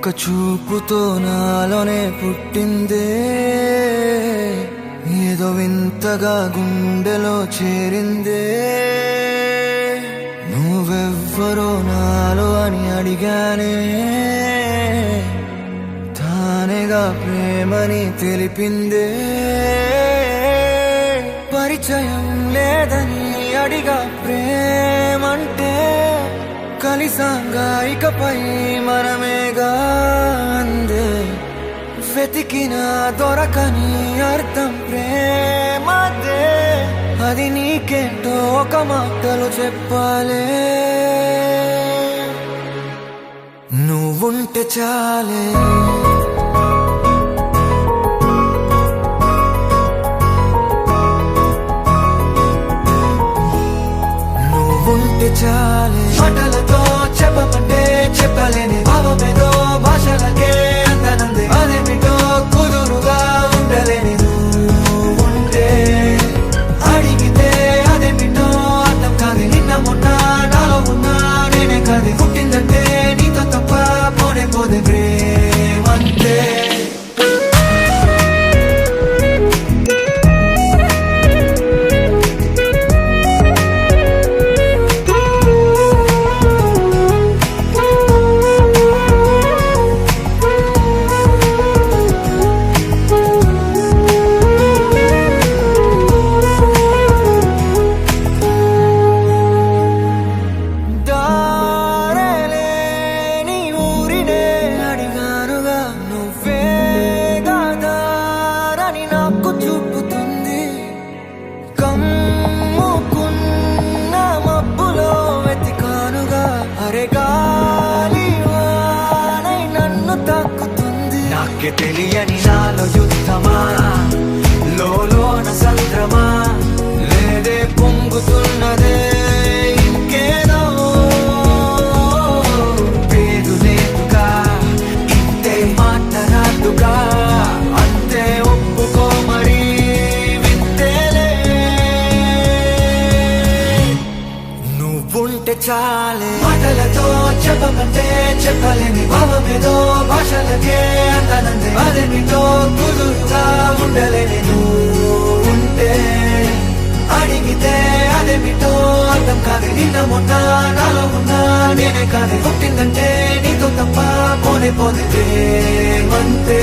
ఒక చూపుతో నాలోనే పుట్టిందే, ఏదో వింతగా గుండెలో చేరిందే. నువ్వెవ్వరో నాలో అని అడిగానే, తానేగా ప్రేమని తెలిపిందే. పరిచయం లేదని అడిగా ప్రేమంటే, కలిసాంగా ఇకపై మనమేగా అందే. వెతికిన దొరకని అర్థం ప్రేమదే, అది నీకేంటో ఒక మాటలు చెప్పాలే. నువ్వుంటే చాలే, నువ్వుంటే చాలే. మాటలతో చెప్పమంటే చెప్పలేని భావమేదో భాషలకే అందనందే. అదేమిటో కుదురుగా ఉండలేని నువ్వుంటే, అడిగితే అదేమిటో అర్థం కాదు. నిన్న మొన్న నాలో ఉన్నా నేనే కాదు. పుట్టిందంటే నీతో తప్ప పోనే పోదే ప్రేమంటే. నాకే తెలియని నాలో యుద్ధమా, లోన సంద్రమా, లేదే పొంగుతున్నదే ఇంకేదో. పేరు లేదుగా ఇంతే మాట్లాడుగా, అంతే ఒప్పుకో మరి వింతేలే. నువ్వుంటే చాలే. మాటలతో చెప్పమంటే చెప్పలేని భావమేదో భాషలకే అందనందే. అదేమిటో కుదురుగా ఉండలేని నువ్వుంటే, అడిగితే అదేమిటో అర్థం కాదు. నిన్న మొన్న నాలో ఉన్నా నేనే కాదు. పుట్టిందంటే నీతో తప్ప పోనే పోదే ప్రేమంతే.